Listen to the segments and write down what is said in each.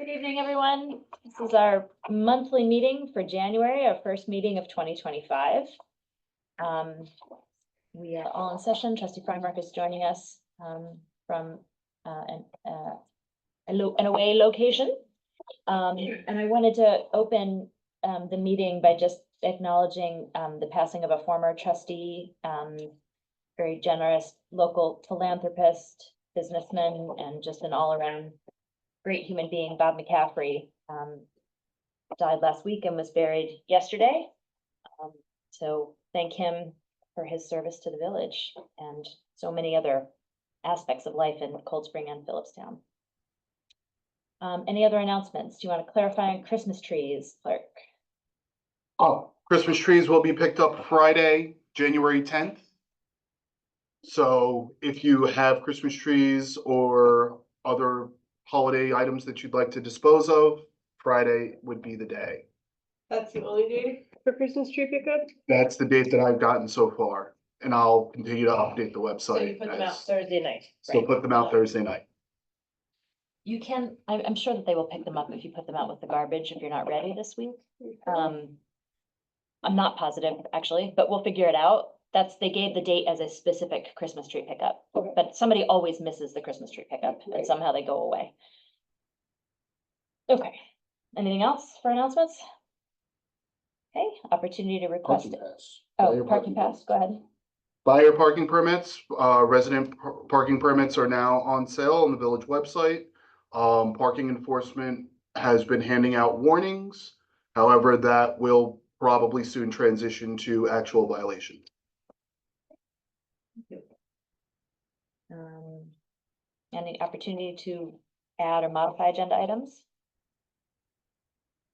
Good evening, everyone. This is our monthly meeting for January, our first meeting of 2025. We are all in session. Trustee Freimark is joining us from an away location. And I wanted to open the meeting by just acknowledging the passing of a former trustee, very generous local philanthropist, businessman, and just an all-around great human being. Bob McCaffrey died last week and was buried yesterday. So thank him for his service to the village and so many other aspects of life in Cold Spring and Phillipstown. Any other announcements? Do you want to clarify on Christmas trees, clerk? Oh, Christmas trees will be picked up Friday, January 10th. So if you have Christmas trees or other holiday items that you'd like to dispose of, Friday would be the day. That's the only day for Christmas tree pickup? That's the date that I've gotten so far, and I'll continue to update the website. So you put them out Thursday night. Still put them out Thursday night. You can, I'm sure that they will pick them up if you put them out with the garbage if you're not ready this week. I'm not positive actually, but we'll figure it out. They gave the date as a specific Christmas tree pickup, Okay. but somebody always misses the Christmas tree pickup and somehow they go away. Okay, anything else for announcements? Okay, opportunity to request it. Oh, parking pass, go ahead. Buyer parking permits, resident parking permits are now on sale on the village website. Parking enforcement has been handing out warnings. However, that will probably soon transition to actual violations. Any opportunity to add or modify agenda items?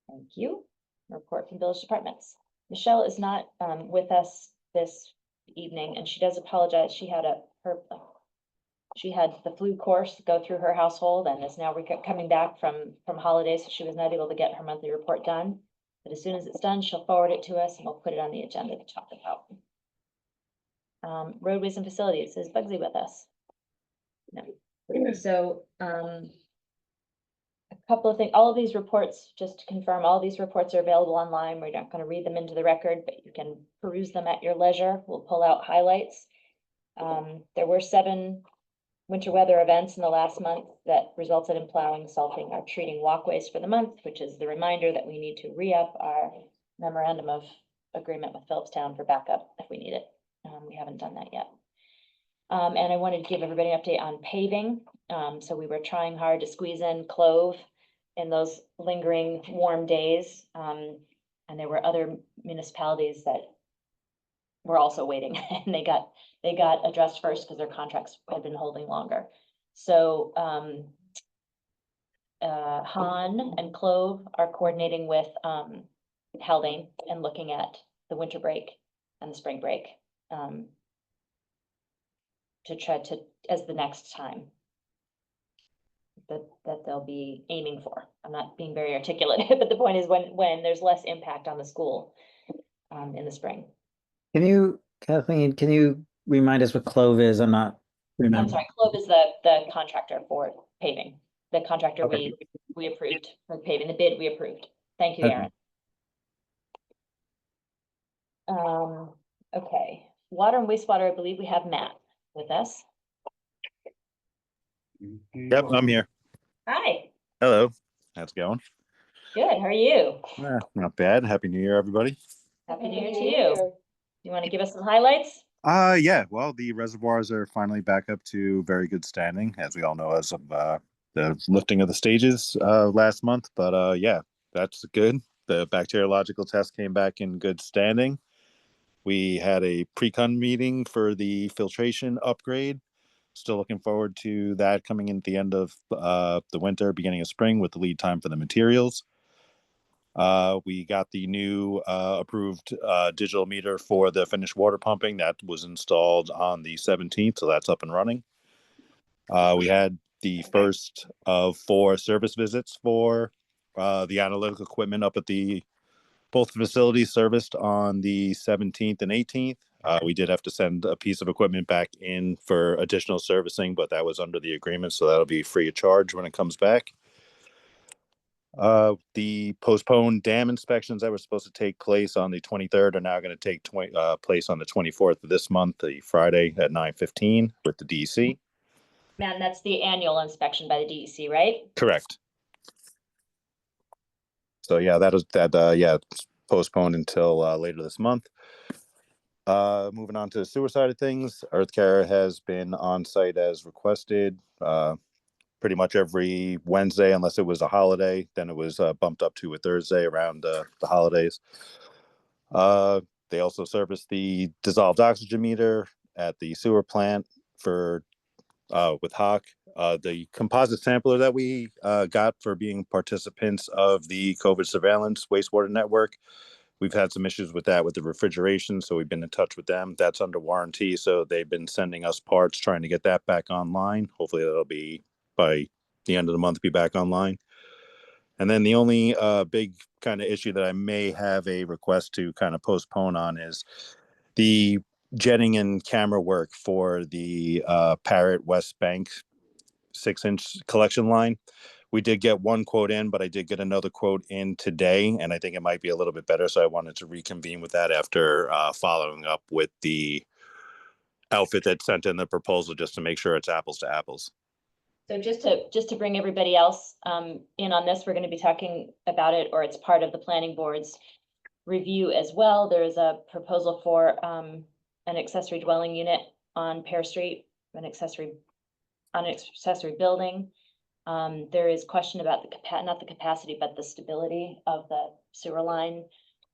Thank you. Report from village departments. Michelle is not with us this evening, and she does apologize. She had the flu course go through her household and is now coming back from holidays, so she was not able to get her monthly report done. But as soon as it's done, she'll forward it to us and we'll put it on the agenda to talk about. Roadways and facilities. Is Bugsy with us? No. So a couple of things, all of these reports, just to confirm, all of these reports are available online. We're not going to read them into the record, but you can peruse them at your leisure. We'll pull out highlights. There were 7 winter weather events in the last month that resulted in plowing, salting, or treating walkways for the month, which is the reminder that we need to re-up our memorandum of agreement with Phillipstown for backup if we need it. We haven't done that yet. And I wanted to give everybody an update on paving. So we were trying hard to squeeze in Clove in those lingering warm days. And there were other municipalities that were also waiting and they got addressed first because their contracts had been holding longer. So Han and Clove are coordinating with Haldane and looking at the winter break and the spring break to try to, as the next time that they'll be aiming for. I'm not being very articulate, but the point is when there's less impact on the school in the spring. Kathleen, can you remind us what Clove is? I'm not remembering. I'm sorry, Clove is the contractor for paving. The contractor Okay. we approved for paving, the bid we approved. Thank you, Okay. Aaron. Okay, water and wastewater, I believe we have Matt with us. Yep, I'm here. Hi, Hello. How's it going? good, how are you? Not bad. Happy New Year, everybody. Happy New Year to you. You want to give us some highlights? Yeah. Well, the reservoirs are finally back up to very good standing, as we all know, as of the lifting of the stages last month. But yeah, that's good. The bacteriological test came back in good standing. We had a pre-con meeting for the filtration upgrade. Still looking forward to that coming in at the end of the winter, beginning of spring, with the lead time for the materials. We got the new approved digital meter for the finished water pumping that was installed on the 17th, so that's up and running. We had the first of 4 service visits for the analytical equipment up at both facilities serviced on the 17th and 18th. We did have to send a piece of equipment back in for additional servicing, but that was under the agreement, so that'll be free of charge when it comes back. The postponed dam inspections that were supposed to take place on the 23rd are now going to take place on the 24th of this month, the Friday at 9:15 with the DEC. Matt, and that's the annual inspection by the DEC, right? Correct. So yeah, it's postponed until later this month. Moving on to the sewer side of things, EarthCare has been on site as requested. Pretty much every Wednesday, unless it was a holiday. Then it was bumped up to a Thursday around the holidays. They also service the dissolved oxygen meter at the sewer plant for with Hawk. The composite sampler that we got for being participants of the COVID surveillance wastewater network. We've had some issues with that with the refrigeration, so we've been in touch with them. That's under warranty, so they've been sending us parts trying to get that back online. Hopefully that'll be by the end of the month, be back online. And then the only big kind of issue that I may have a request to kind of postpone on is the jetting and camera work for the Parrot West Bank 6-inch collection line. We did get one quote in, but I did get another quote in today, and I think it might be a little bit better. So I wanted to reconvene with that after following up with the outfit that sent in the proposal, just to make sure it's apples to apples. So just to bring everybody else in on this, we're going to be talking about it, or it's part of the planning board's review as well. There's a proposal for an accessory dwelling unit on Pear Street, an accessory building. There is question about not the capacity, but the stability of the sewer line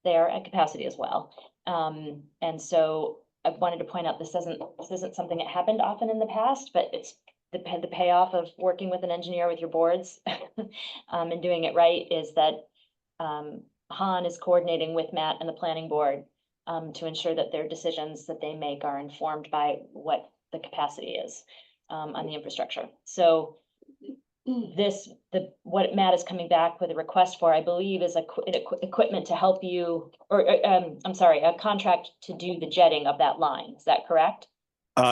there, and capacity as well. And so I wanted to point out this isn't something that happened often in the past, but it's the payoff of working with an engineer with your boards and doing it right is that Han is coordinating with Matt and the planning board to ensure that their decisions that they make are informed by what the capacity is on the infrastructure. So what Matt is coming back with a request for, I believe, is equipment to help you, or I'm sorry, a contract to do the jetting of that line. Is that correct?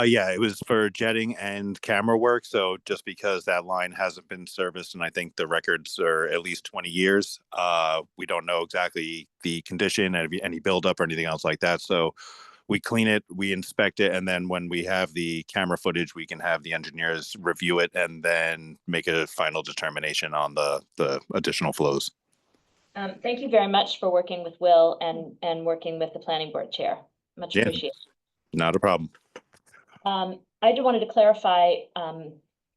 Yeah, it was for jetting and camera work. So just because that line hasn't been serviced, and I think the records are at least 20 years, we don't know exactly the condition and any buildup or anything else like that. So we clean it, we inspect it, and then when we have the camera footage, we can have the engineers review it and then make a final determination on the additional flows. Thank you very much for working with Will and working with the planning board chair. Much appreciated. Not a problem. I just wanted to clarify on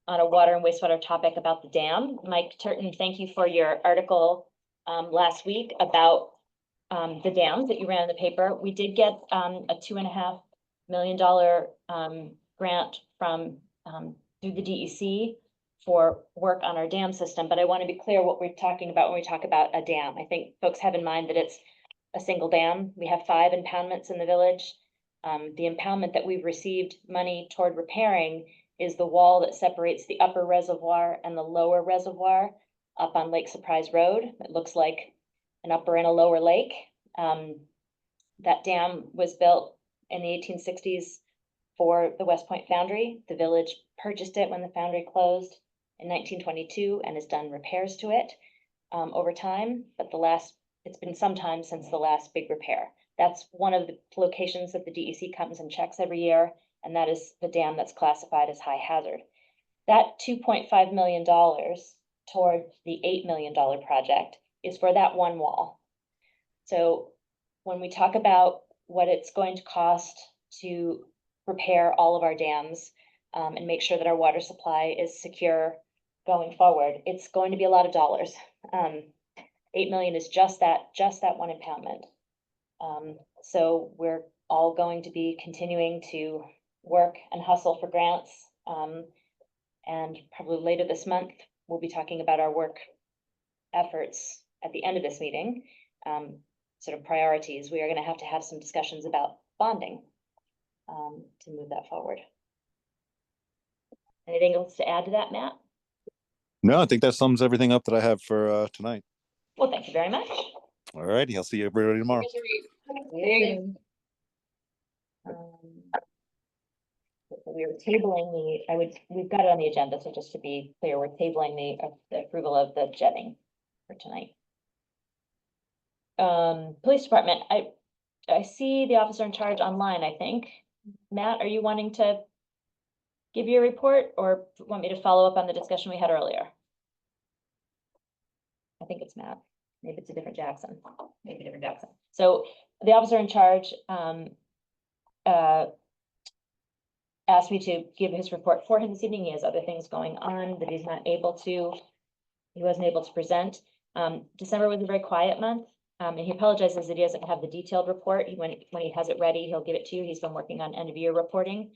a water and wastewater topic about the dam. Mike Turton, thank you for your article last week about the dams that you ran in the paper. We did get a $2.5 million grant from through the DEC for work on our dam system, but I want to be clear what we're talking about when we talk about a dam. I think folks have in mind that it's a single dam. We have 5 impoundments in the village. The impoundment that we've received money toward repairing is the wall that separates the upper reservoir and the lower reservoir up on Lake Surprise Road. It looks like an upper and a lower lake. That dam was built in the 1860s for the West Point Foundry. The village purchased it when the foundry closed in 1922 and has done repairs to it over time, but it's been some time since the last big repair. That's one of the locations that the DEC comes and checks every year, and that is the dam that's classified as high hazard. That $2.5 million toward the $8 million project is for that one wall. So when we talk about what it's going to cost to repair all of our dams and make sure that our water supply is secure going forward, it's going to be a lot of dollars. 8 million is just that one impoundment. So we're all going to be continuing to work and hustle for grants. And probably later this month, we'll be talking about our work efforts at the end of this meeting, sort of priorities. We are going to have some discussions about bonding to move that forward. Anything else to add to that, Matt? No, I think that sums everything up that I have for tonight. Well, thank you very much. All righty, I'll see everybody tomorrow. We are tabling we've got it on the agenda, so just to be clear, we're tabling the approval of the jetting for tonight. Police department, I see the officer in charge online, I think. Matt, are you wanting to give your report or want me to follow up on the discussion we had earlier? I think it's Matt. Maybe it's a different Jackson. Maybe a different Jackson. So the officer in charge asked me to give his report for him this evening. He has other things going on that he wasn't able to present. December was a very quiet month. And he apologizes that he doesn't have the detailed report. When he has it ready, he'll give it to you. He's been working on end of year reporting.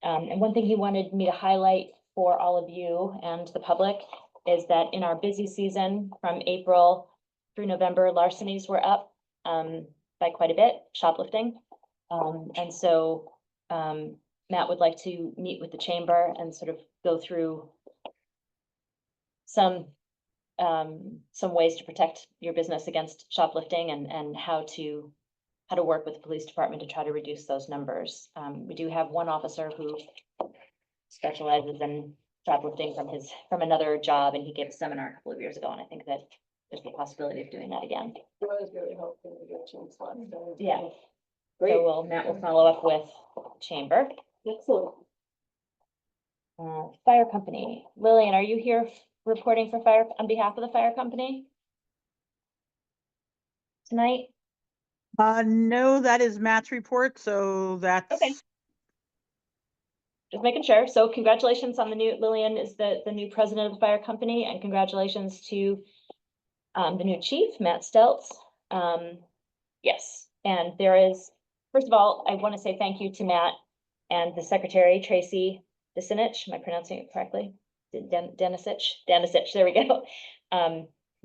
And one thing he wanted me to highlight for all of you and the public is that in our busy season from April through November, larcenies were up by quite a bit, shoplifting. And so Matt would like to meet with the chamber and sort of go through some ways to protect your business against shoplifting and how to work with the police department to try to reduce those numbers. We do have one officer who specializes in shoplifting from another job, and he gave a seminar a couple of years ago, and I think that there's the possibility of doing that again. It was really helpful to get a chance last time. Yeah. Great. So Matt will follow up with chamber. Excellent. Fire company. Lillian, are you here reporting for fire on behalf of the fire company tonight? No, that is Matt's report, so that's. Okay. Just making sure. So congratulations on the new, Lillian is the new president of the fire company, and congratulations to the new chief, Matt Stelz. Yes, and there is, first of all, I want to say thank you to Matt and the secretary, Tracy Desinich. Am I pronouncing it correctly? Denisich, there we go.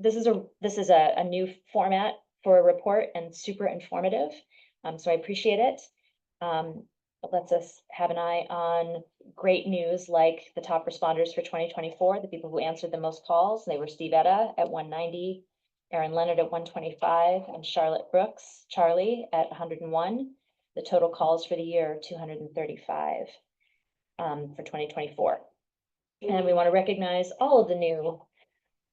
This is a new format for a report and super informative. So I appreciate it. It lets us have an eye on great news like the top responders for 2024, the people who answered the most calls. They were Steve Etta at 190, Aaron Leonard at 125, and Charlotte Brooks, Charlie at 101. The total calls for the year, 235 for 2024. And we want to recognize all of the new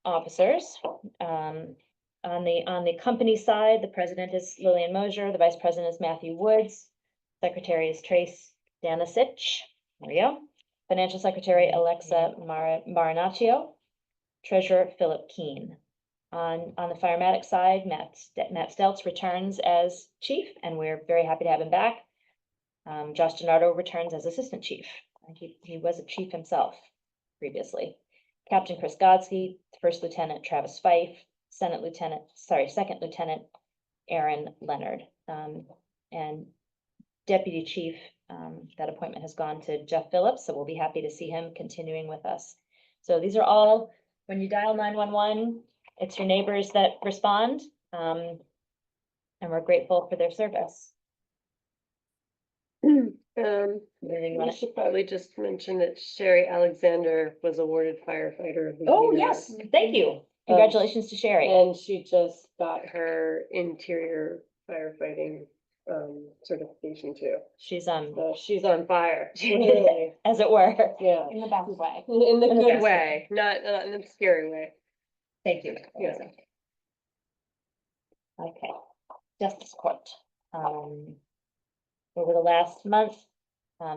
officers. On the company side, the president is Lillian Mosier, the vice president is Matthew Woods, secretary is Trace Danisich. There we go. Financial secretary Alexa Marinaccio, treasurer Philip Keene. On the firematic side, Matt Stelz returns as chief, and we're very happy to have him back. Josh DiNardo returns as assistant chief. He was a chief himself previously. Captain Chris Godsky, first lieutenant Travis Fife, second lieutenant Aaron Leonard, and deputy chief. That appointment has gone to Jeff Phillips, so we'll be happy to see him continuing with us. So these are all, when you dial 911, it's your neighbors that respond, and we're grateful for their service. We should probably just mention that Sherry Alexander was awarded firefighter of the Oh, year. yes, thank you. Congratulations to Sherry. And she just got her interior firefighting certification too. She's So she's on fire. Literally. as it were. Yeah. In the best way. In the In the good best way, not in the scary way. Thank you. Yeah. Okay, Justice Court. Over the last month,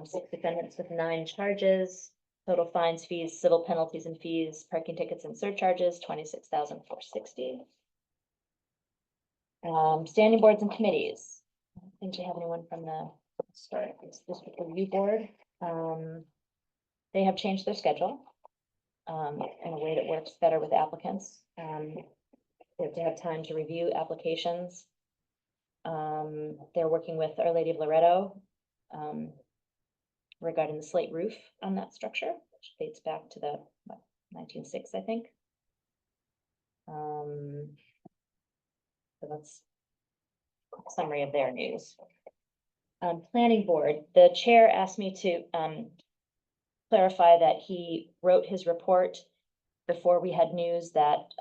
6 defendants with 9 charges, total fines, fees, civil penalties and fees, parking tickets and surcharges, 26,460. Standing boards and committees. I don't think we have anyone from the district review board. They have changed their schedule in a way that works better with applicants. They have to have time to review applications. They're working with Our Lady of Loretto regarding the slate roof on that structure, which dates back to the 1906, I think. So that's a summary of their news. Planning board, the chair asked me to clarify that he wrote his report before we had news that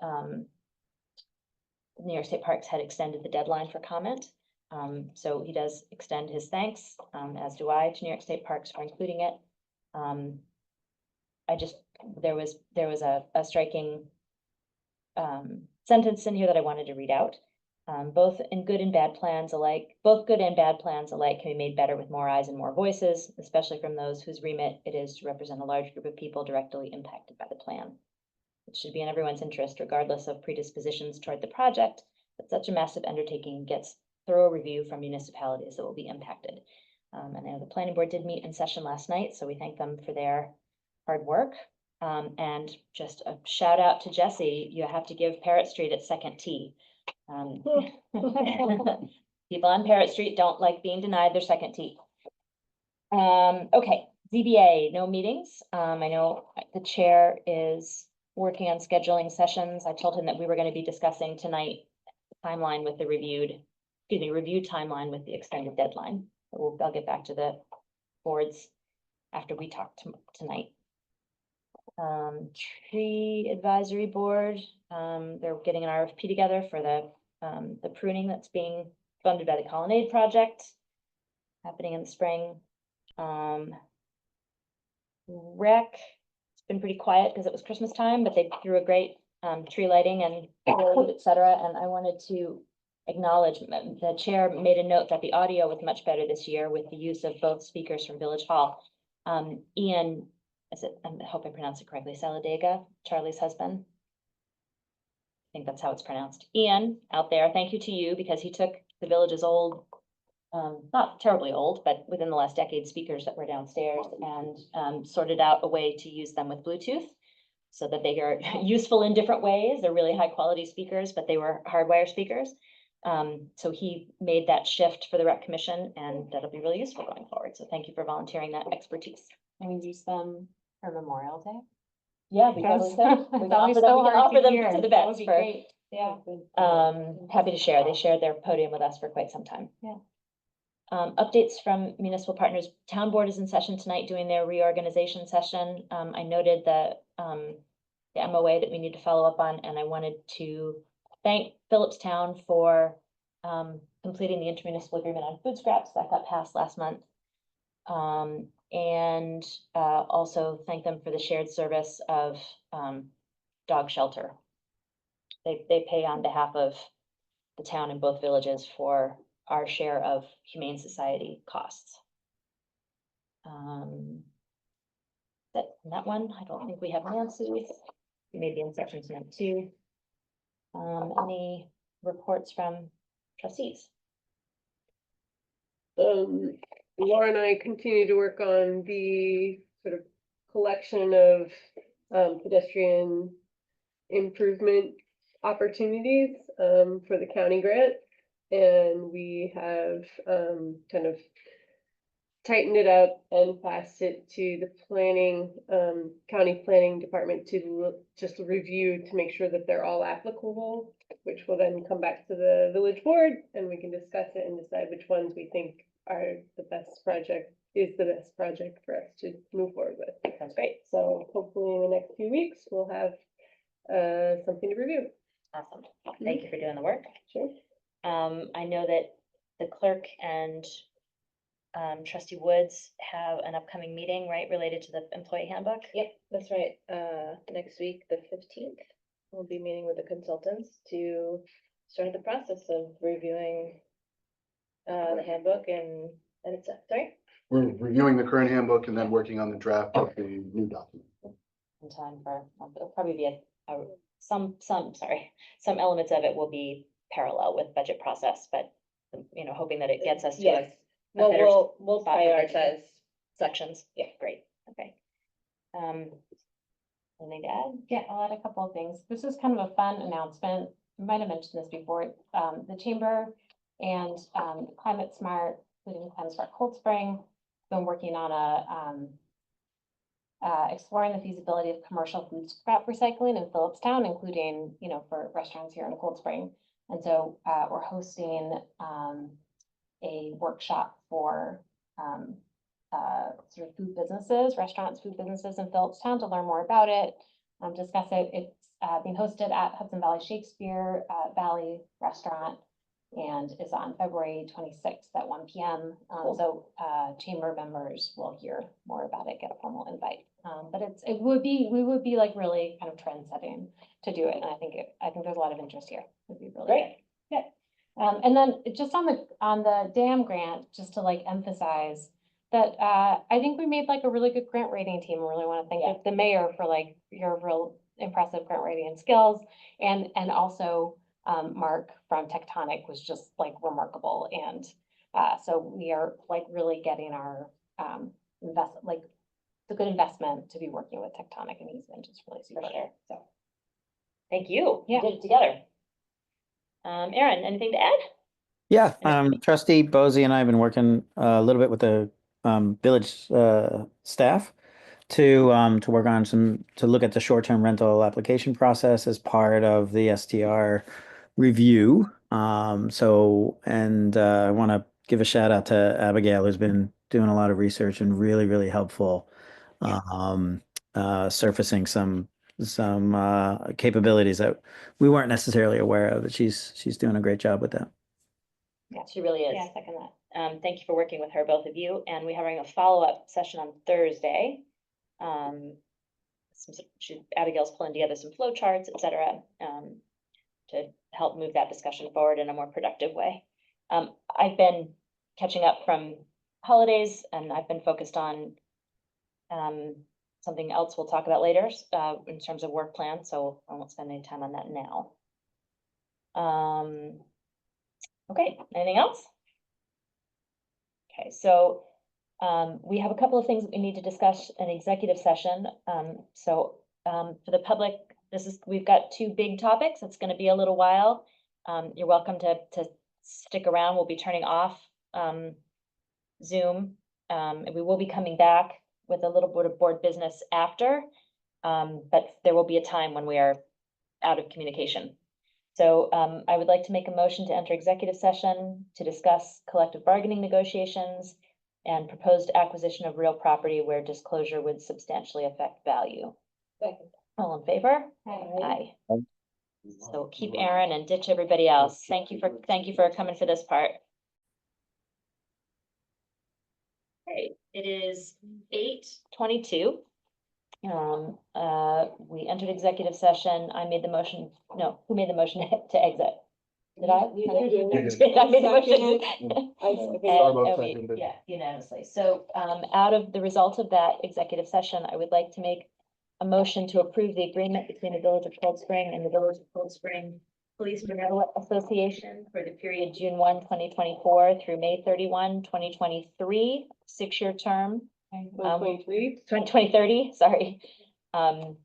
New York State Parks had extended the deadline for comment. So he does extend his thanks, as do I, to New York State Parks for including it. There was a striking sentence in here that I wanted to read out. Both good and bad plans alike can be made better with more eyes and more voices, especially from those whose remit it is to represent a large group of people directly impacted by the plan. It should be in everyone's interest, regardless of predispositions toward the project, that such a massive undertaking gets thorough review from municipalities that will be impacted. And I know the planning board did meet in session last night, so we thank them for their hard work. And just a shout out to Jesse, you have to give Parrot Street its second T. People on Parrot Street don't like being denied their second T. Okay, ZBA, no meetings. I know the chair is working on scheduling sessions. I told him that we were going to be discussing tonight timeline with the reviewed timeline with the extended deadline. I'll get back to the boards after we talk tonight. Tree advisory board, they're getting an RFP together for the pruning that's being funded by the Colonnade project happening in the spring. Rec, it's been pretty quiet because it was Christmas time, but they threw a great tree lighting and et cetera. And I wanted to acknowledge the chair made a note that the audio was much better this year with the use of both speakers from Village Hall. Ian, I hope I pronounced it correctly, Saladega, Charlie's husband. I think that's how it's pronounced. Ian, out there, thank you to you because he took the village's old, not terribly old, but within the last decade speakers that were downstairs and sorted out a way to use them with Bluetooth so that they are useful in different ways. They're really high quality speakers, but they were hardwire speakers. So he made that shift for the rec commission and that'll be really useful going forward. So thank you for volunteering that expertise. And we use them for Memorial Day. Yeah, we Yes. totally could. We It's can always offer them, so we can hard offer to them hear. to the That would vets be for, great. Yeah. happy to share. They shared their podium with us for quite some time. Yeah. Updates from municipal partners. Town board is in session tonight doing their reorganization session. I noted the MOA that we need to follow up on, and I wanted to thank Phillipstown for completing the intermunicipal agreement on food scraps that got passed last month. And also thank them for the shared service of dog shelter. They pay on behalf of the town and both villages for our share of Humane Society costs. That one, I don't think we have Nancy's. We made the instructions tonight too. Any reports from trustees? Laura and I continue to work on the sort of collection of pedestrian improvement opportunities for the county grant. And we have kind of tightened it up and passed it to the county planning department to just review to make sure that they're all applicable, which will then come back to the village board and we can discuss it and decide which ones we think are the best project for us to move forward with. That's great. So hopefully in the next few weeks, we'll have something to review. Awesome. Thank you for doing the work. Sure. I know that the clerk and trustee Woods have an upcoming meeting, right, related to the employee handbook? Yep, that's right. Next week, the 15th, we'll be meeting with the consultants to start the process of reviewing the handbook and it's, sorry? We're reviewing the current handbook and then working on the draft of the new document. In time for, it'll probably be some elements of it will be parallel with budget process, but hoping that it gets us to Yes. a better We'll spot for budget prioritize. sections. Yeah, great. Okay. Anything to add? Yeah, I'll add a couple of things. This is kind of a fun announcement. I might have mentioned this before. The chamber and Climate Smart, including Climate Smart Cold Spring, been working on exploring the feasibility of commercial food scrap recycling in Phillipstown, including, for restaurants here in Cold Spring. And so we're hosting a workshop for sort of food businesses, restaurants, food businesses in Phillipstown to learn more about it, discuss it. It's being hosted at Hudson Valley Shakespeare Valley Restaurant and is on February 26th at 1 p.m. So chamber members will hear more about it, get a formal invite. But we would be like really kind of trend setting to do it, and I think there's a lot of interest here. It'd be really Great. good. And then just on the dam grant, just to like emphasize that, I think we made like a really good grant writing team. I really want to thank the mayor for like your real impressive grant writing and skills. And also, Mark from Tectonic was just like remarkable. And, so we are like really getting our, it's a good investment to be working with Tectonic, and he's been just really super. So, Thank you. We Yeah. did it together. Aaron, anything to add? Yeah, Trustee Bozy and I have been working a little bit with the village staff to work on to look at the short-term rental application process as part of the STR review. I want to give a shout out to Abigail, who's been doing a lot of research and really, really helpful, surfacing some capabilities that we weren't necessarily aware of. But she's doing a great job with that. Yeah, she really is. yeah, second that. Thank you for working with her, both of you, and we're having a follow-up session on Thursday. Abigail's pulling together some flow charts, et cetera, to help move that discussion forward in a more productive way. I've been catching up from holidays, and I've been focused on something else we'll talk about later, in terms of work plan, so I won't spend any time on that now. Okay, anything else? Okay, so we have a couple of things that we need to discuss in executive session. For the public, we've got two big topics. It's going to be a little while. You're welcome to stick around. We'll be turning off Zoom, and we will be coming back with a little bit of board business after, but there will be a time when we are out of communication. So I would like to make a motion to enter executive session to discuss collective bargaining negotiations and proposed acquisition of real property where disclosure would substantially affect value. Second. All in favor? Aye. Aye. So keep Aaron and ditch everybody else. Thank you for coming for this part. Okay, it is 8:22. We entered executive session. I made the motion. No, who made the motion to exit? Did I? You did. I made the motion. Seconded. Yeah, unanimously. So, out of the result of that executive session, I would like to make a motion to approve the agreement between the Village of Cold Spring and the Village of Cold Spring Police Benevolent Association for the period June 1, 2024 through May 31, 2023, 6-year term. 1.3. 2030, sorry. And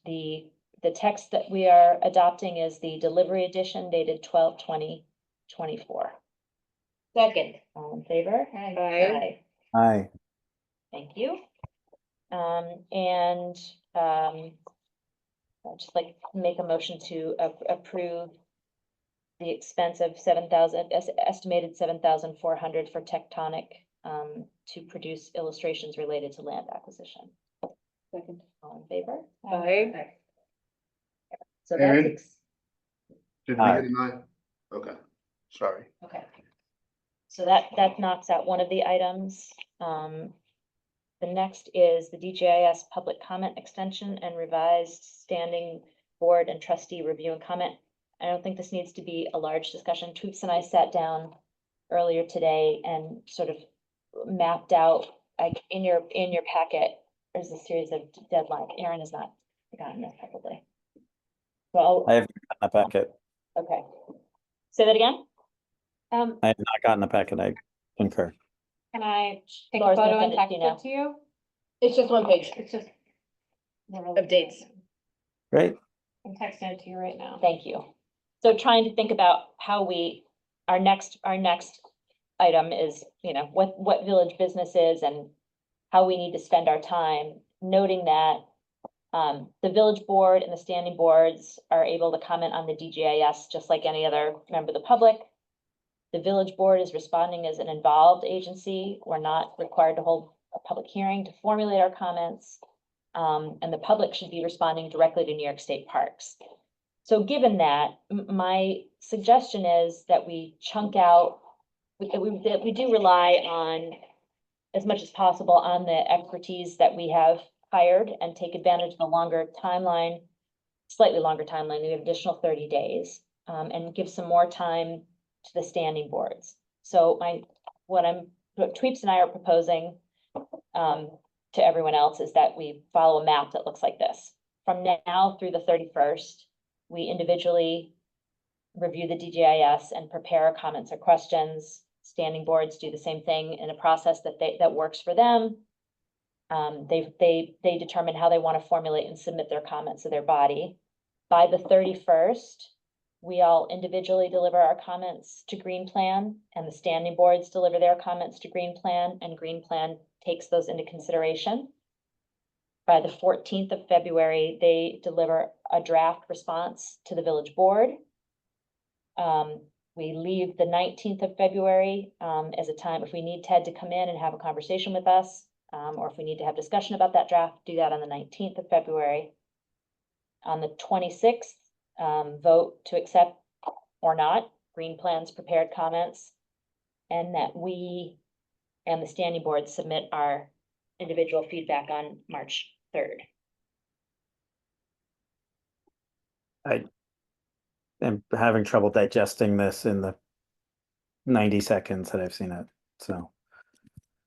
the text that we are adopting is the delivery edition dated 12/20/24. Second. All in favor? Aye. Aye. Thank you. I'd just like to make a motion to approve the expense of estimated 7,400 for Tectonic to produce illustrations related to land acquisition. Second. All in favor? Aye. So Aaron? that's, Did we Aye. get an aye? Okay, sorry. okay. So that knocks out one of the items. The next is the DGIS public comment extension and revised standing board and trustee review and comment. I don't think this needs to be a large discussion. Toots and I sat down earlier today and sort of mapped out, like in your packet, there's a series of deadlines. Aaron has not gotten this probably. So I have not gotten a packet. okay. Say that again? I have not gotten a packet. I concur. Can I take Laura's a gonna photo and send it to text you now. it to you? It's just one page. It's just. Of dates. Great. I'm texting it to you right now. Thank you. So trying to think about how our next item is, what village business is and how we need to spend our time, noting that the village board and the standing boards are able to comment on the DGIS just like any other member of the public. The village board is responding as an involved agency. We're not required to hold a public hearing to formulate our comments. And the public should be responding directly to New York State Parks. So given that, my suggestion is that we chunk out, that we do rely on, as much as possible, on the expertise that we have hired and take advantage of the longer timeline slightly longer timeline, we have additional 30 days, and give some more time to the standing boards. So what Tweeps and I are proposing, to everyone else is that we follow a map that looks like this. From now through the 31st, we individually review the DGIS and prepare comments or questions. Standing boards do the same thing in a process that works for them. They determine how they want to formulate and submit their comments to their body. By the 31st, we all individually deliver our comments to Green Plan, and the standing boards deliver their comments to Green Plan, and Green Plan takes those into consideration. By the 14th of February, they deliver a draft response to the village board. We leave the 19th of February as a time, if we need Ted to come in and have a conversation with us, or if we need to have discussion about that draft, do that on the 19th of February. On the 26th, vote to accept or not Green Plan's prepared comments, and that we and the standing board submit our individual feedback on March 3rd. I am having trouble digesting this in the 90 seconds that I've seen it, so.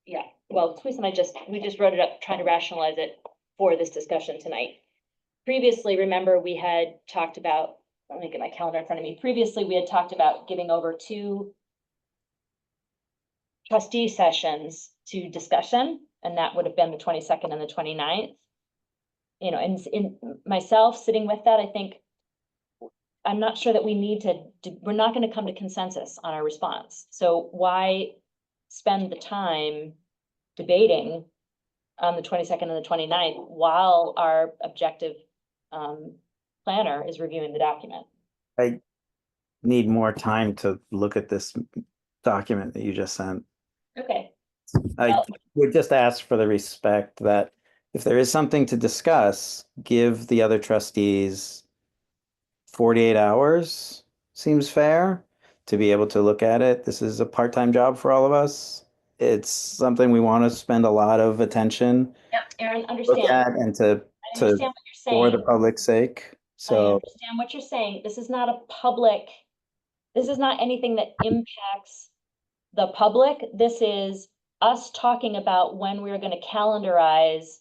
Yeah, well, Tweets and we just wrote it up, trying to rationalize it for this discussion tonight. Previously, remember, we had talked about, let me get my calendar in front of me. Previously, we had talked about giving over 2 trustee sessions to discussion, and that would have been the 22nd and the 29th. You know, and in myself sitting with that, I think I'm not sure that we need to, we're not going to come to consensus on our response. So why spend the time debating on the 22nd and the 29th while our objective planner is reviewing the document? I need more time to look at this document that you just sent. Okay. I Well, would just ask for the respect that if there is something to discuss, give the other trustees 48 hours seems fair to be able to look at it. This is a part-time job for all of us. It's something we want to spend a lot of attention, yeah, Aaron, look understand. at, and I understand what you're for the saying. public's sake. I So understand what you're saying. This is not this is not anything that impacts the public. This is us talking about when we're going to calendarize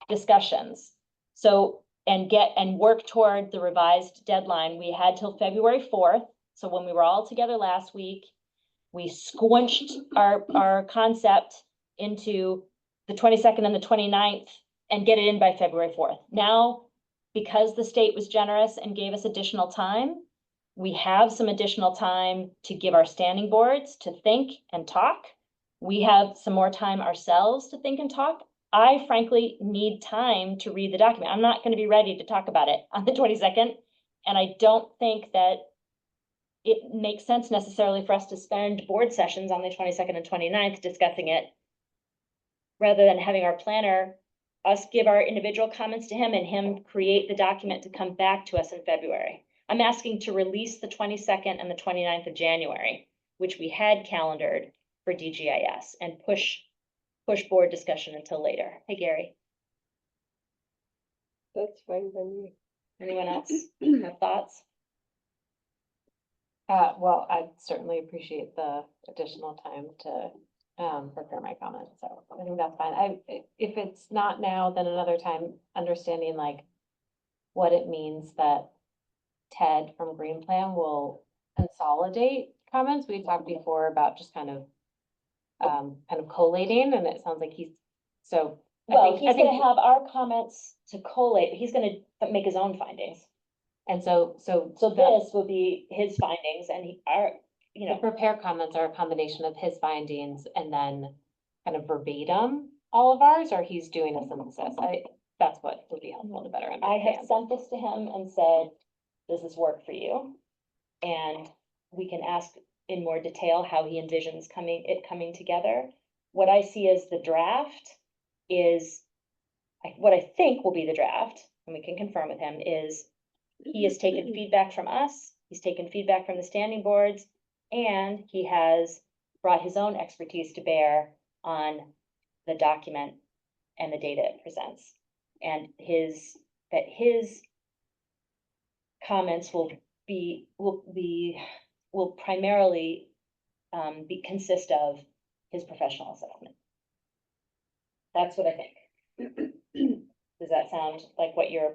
discussions. So, and work toward the revised deadline. We had till February 4th. So when we were all together last week, we squinched our concept into the 22nd and the 29th and get it in by February 4th. Now, because the state was generous and gave us additional time, we have some additional time to give our standing boards to think and talk. We have some more time ourselves to think and talk. I frankly need time to read the document. I'm not going to be ready to talk about it on the 22nd. And I don't think that it makes sense necessarily for us to spend board sessions on the 22nd and 29th discussing it, rather than having our planner, us give our individual comments to him and him create the document to come back to us in February. I'm asking to release the 22nd and the 29th of January, which we had calendared for DGIS, and push board discussion until later. Hey, Gary. That's fine by me. Anyone else have thoughts? Well, I certainly appreciate the additional time to prepare my comments, so I think that's fine. If it's not now, then another time, understanding like what it means that Ted from Green Plan will consolidate comments. We talked before about just kind of collating, and it sounds like he's, so. Well, he's gonna have our comments to collate, he's gonna make his own findings. And so This will be his findings, and the prepared comments are a combination of his findings and then kind of verbatim all of ours, or he's doing a synthesis. That's what would be helpful to better I understand. have sent this to him and said, this is work for you. And we can ask in more detail how he envisions it coming together. What I see as the draft is, what I think will be the draft, and we can confirm with him, is he has taken feedback from us, he's taken feedback from the standing boards, and he has brought his own expertise to bear on the document and the data it presents. And his comments will primarily consist of his professional assessment. That's what I think. Does that sound like what you're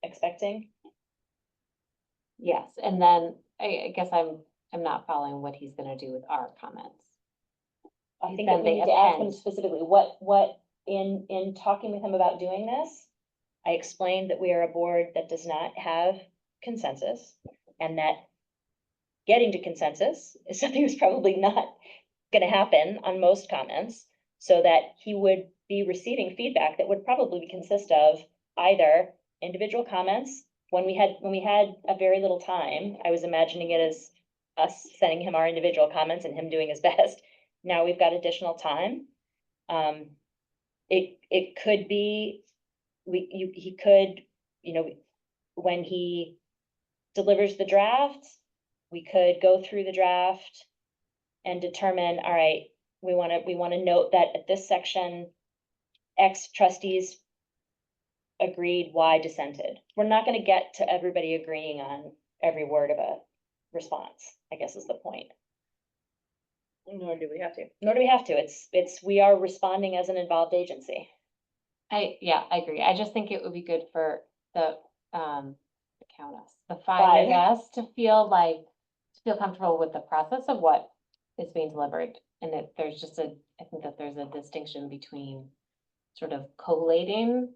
expecting? Yes, and then I guess I'm not following what he's gonna do with our comments. I think Then that we they need to ask him append. specifically, in talking with him about doing this, I explained that we are a board that does not have consensus, and that getting to consensus is something that's probably not gonna happen on most comments, so that he would be receiving feedback that would probably consist of either individual comments. When we had a very little time, I was imagining it as us sending him our individual comments and him doing his best. Now we've got additional time. It could be, he could, when he delivers the draft, we could go through the draft and determine, all right, we wanna note that at this section, X trustees agreed, Y dissented. We're not gonna get to everybody agreeing on every word of a response, I guess is the point. Nor do we have to. Nor do we have to. We are responding as an involved agency. Yeah, I agree. I just think it would be good for the, count us, the five of us to feel comfortable with the process of what is being delivered. And that there's just I think that there's a distinction between sort of collating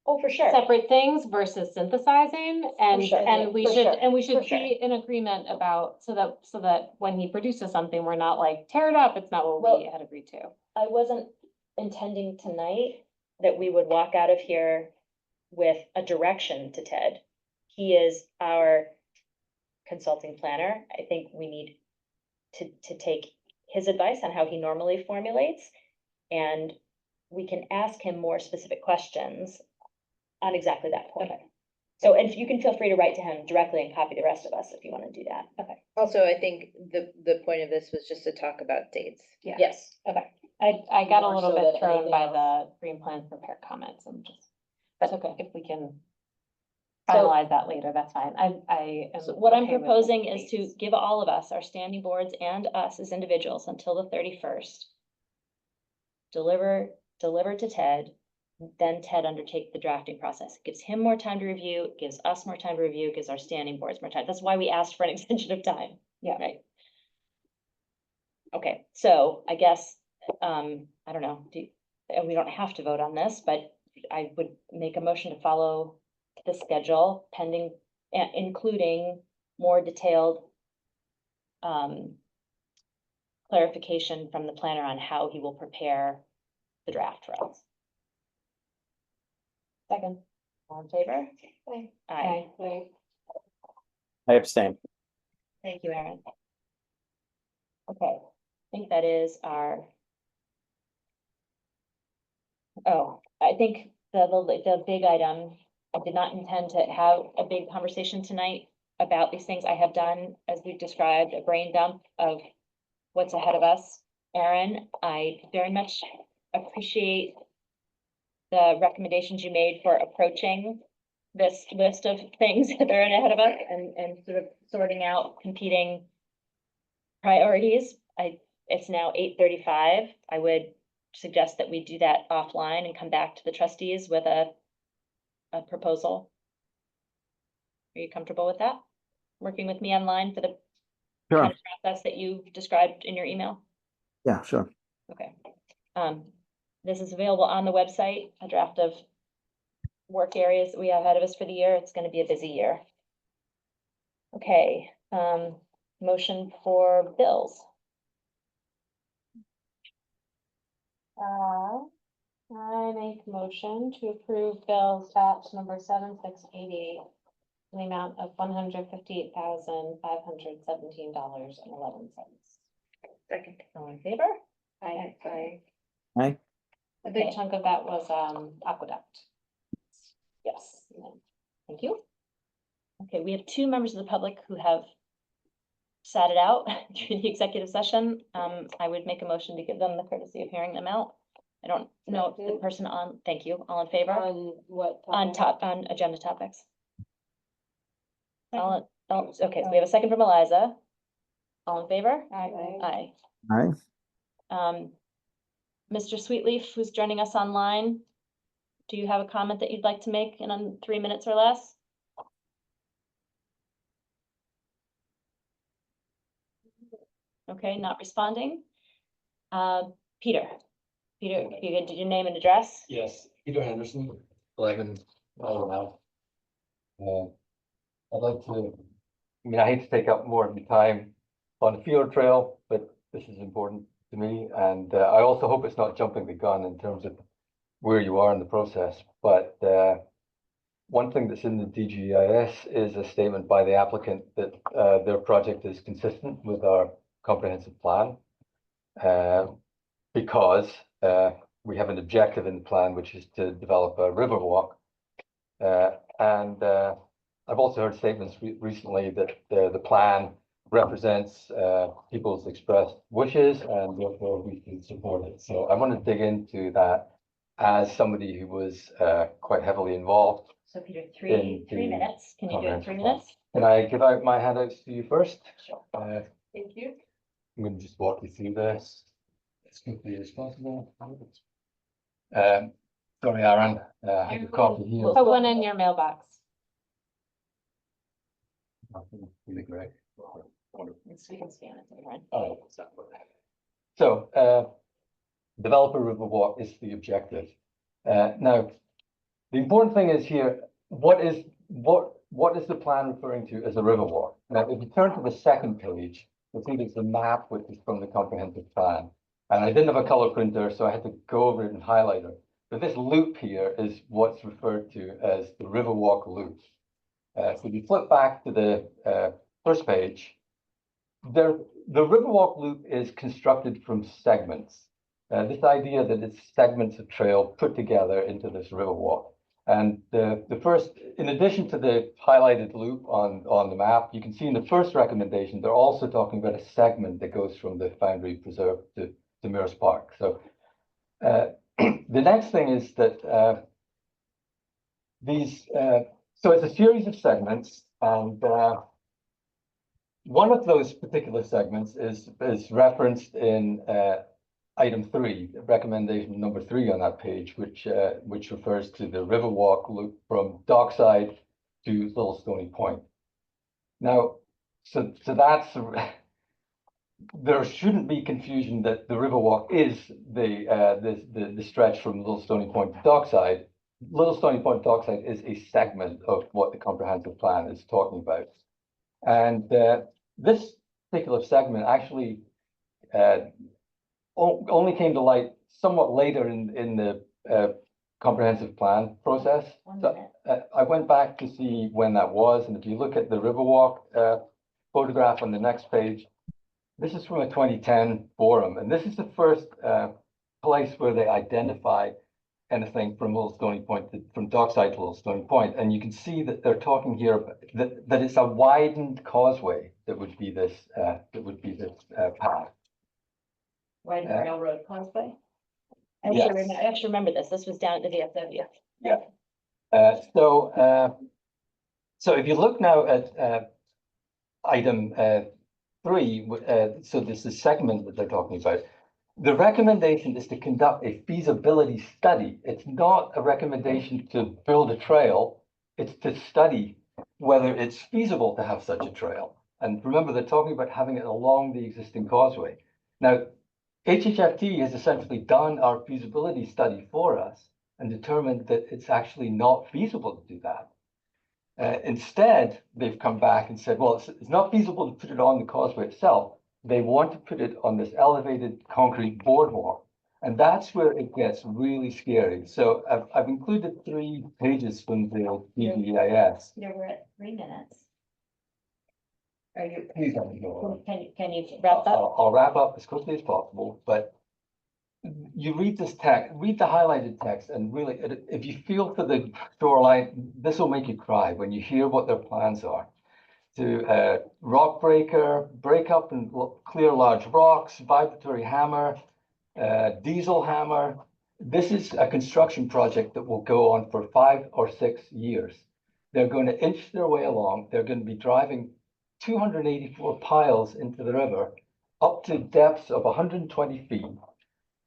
Oh, for sure. separate things versus synthesizing, and sure. we For should sure. and we should For sure. be in agreement about, so that when he produces something, we're not like, tear it up, it's not what we Well, had agreed to. I wasn't intending tonight that we would walk out of here with a direction to Ted. He is our consulting planner. I think we need to take his advice on how he normally formulates, and we can ask him more specific questions on exactly that point. Okay. So, and you can feel free to write to him directly and copy the rest of us if you want to do that. Okay. Also, I think the point of this was just to talk about dates. Yeah. Yes, okay. I got a More little so bit than thrown anything by else. the green plan prepare comments, but okay. if we can So- finalize that later, that's fine. I am So what I'm okay with the proposing is to dates. give all of us, our standing boards and us as individuals, until the 31st. Deliver to Ted, then Ted undertake the drafting process. It gives him more time to review, it gives us more time to review, it gives our standing boards more time. That's why we asked for an extension of time. Yeah. Right. Okay, so I guess, I don't know, and we don't have to vote on this, but I would make a motion to follow the schedule pending, including more detailed clarification from the planner on how he will prepare the draft for us. Second. All in favor? Aye. Aye. I abstain. Thank you, Erin. Okay, I think that is our. Oh, I think the big item, I did not intend to have a big conversation tonight about these things. I have done, as we've described, a brain dump of what's ahead of us. Erin, I very much appreciate the recommendations you made for approaching this list of things that are ahead of us and sort of sorting out competing priorities. It's now 8:35. I would suggest that we do that offline and come back to the trustees with a proposal. Are you comfortable with that? Working with me online for the Sure. kind of process that you described in your email? Yeah, sure. Okay. This is available on the website, a draft of work areas that we have ahead of us for the year. It's gonna be a busy year. Okay, motion for bills. I make motion to approve bills batch number 7688 in the amount of $158,517.11. Second. All in favor? Aye. Aye. A big Okay. chunk of that was aqueduct. Yes. Thank you. Okay, we have two members of the public who have sat it out through the executive session. I would make a motion to give them the courtesy of hearing them out. I don't know if the person on, thank you, all in favor? On what? On agenda topics. Okay, so we have a second from Eliza. All in favor? Aye. Aye. Aye. Mr. Sweetleaf, who's joining us online, do you have a comment that you'd like to make in 3 minutes or less? Okay, not responding. Peter, did you name and address? Yes, Peter Henderson, 11 Mile Ave. I'd like to, I hate to take up more of your time on the field trail, but this is important to me. And I also hope it's not jumping the gun in terms of where you are in the process. But one thing that's in the DGIS is a statement by the applicant that their project is consistent with our comprehensive plan. Because we have an objective in the plan, which is to develop a river walk. And I've also heard statements recently that the plan represents people's expressed wishes and therefore we can support it. So I want to dig into that as somebody who was quite heavily involved. So Peter, In three the minutes. Can you do it in 3 comprehensive minutes? Can I give out my handouts to you first? Sure. Thank you. I'm going to just walk you through this as quickly as possible. Sorry, Aaron, I have a copy here. Put one in your mailbox. Really great. We can scan it, Aaron. Oh, so, developer river walk is the objective. Now, the important thing is here, what is the plan referring to as a river walk? Now, if you turn to the second page, you'll see there's a map which is from the comprehensive plan. And I didn't have a color printer, so I had to go over it in highlighter. But this loop here is what's referred to as the Riverwalk loop. So if you flip back to the first page, the Riverwalk loop is constructed from segments. This idea that it's segments of trail put together into this Riverwalk. And the first, in addition to the highlighted loop on the map, you can see in the first recommendation, they're also talking about a segment that goes from the Foundry Preserve to Mears Park. So the next thing is that so it's a series of segments, and one of those particular segments is referenced in item 3, recommendation number 3 on that page, which refers to the Riverwalk loop from Dockside to Little Stony Point. Now, so that's there shouldn't be confusion that the Riverwalk is the stretch from Little Stony Point to Dockside. Little Stony Point to Dockside is a segment of what the comprehensive plan is talking about. And this particular segment actually only came to light somewhat later in the comprehensive plan process. So, I went back to see when that was, and if you look at the Riverwalk photograph on the next page, this is from a 2010 forum, and this is the first place where they identify anything from Little Stony Point, from Dockside to Little Stony Point. And you can see that they're talking here about that it's a widened causeway that would be this path. Widened Railroad Causeway. I Yes. actually remember this. This was down at the VFW. Yeah. So if you look now at item 3, so this is segment that they're talking about. The recommendation is to conduct a feasibility study. It's not a recommendation to build a trail. It's to study whether it's feasible to have such a trail. And remember, they're talking about having it along the existing causeway. Now, HHFT has essentially done our feasibility study for us and determined that it's actually not feasible to do that. Instead, they've come back and said, well, it's not feasible to put it on the causeway itself. They want to put it on this elevated concrete boardwalk. And that's where it gets really scary. So I've included 3 pages from the DGIS. We're at 3 minutes. Are you, Please let me go on. can you wrap up? I'll wrap up as quickly as possible, but you read this text, read the highlighted text, and really, if you feel for the shoreline, this will make you cry when you hear what their plans are. To rock breaker, break up and clear large rocks, vibratory hammer, diesel hammer. This is a construction project that will go on for 5 or 6 years. They're going to inch their way along. They're going to be driving 284 piles into the river up to depths of 120 feet.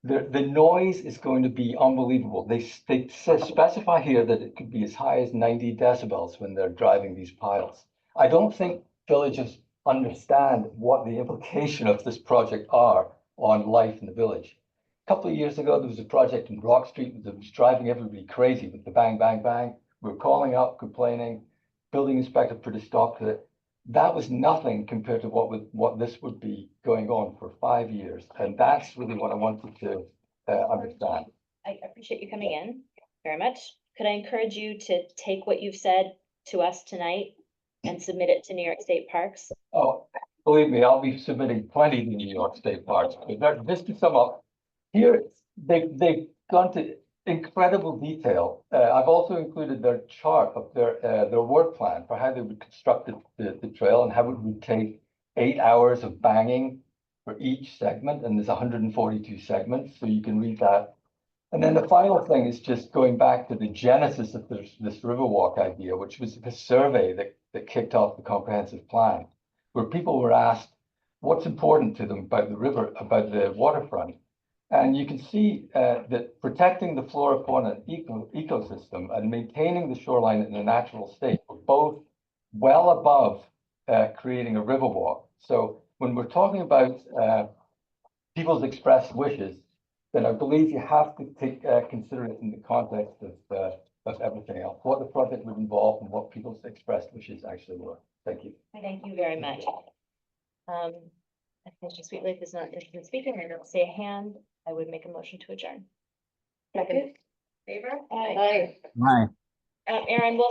The noise is going to be unbelievable. They specify here that it could be as high as 90 decibels when they're driving these piles. I don't think villages understand what the implication of this project are on life in the village. A couple of years ago, there was a project in Brock Street that was driving everybody crazy with the bang, bang, bang. We were calling up, complaining. Building inspector put a stop to it. That was nothing compared to what this would be going on for 5 years. And that's really what I wanted to understand. I appreciate you coming in very much. Could I encourage you to take what you've said to us tonight and submit it to New York State Parks? Oh, believe me, I'll be submitting plenty to New York State Parks. Just to sum up, here they've gone to incredible detail. I've also included their chart of their work plan for how they would construct the trail and how it would take 8 hours of banging for each segment, and there's 142 segments, so you can read that. And then the final thing is just going back to the genesis of this Riverwalk idea, which was a survey that kicked off the comprehensive plan, where people were asked what's important to them about the river, about the waterfront. And you can see that protecting the flora, fauna, and ecosystem and maintaining the shoreline in a natural state were both well above creating a riverwalk. So when we're talking about people's expressed wishes, then I believe you have to consider it in the context of everything else, what the project would involve and what people's expressed wishes actually were. Thank you. Thank you very much. I think Sweet Life is not interested in speaking. I don't see a hand. I would make a motion to adjourn. Second. Favor? Aye. Right. Aaron, we'll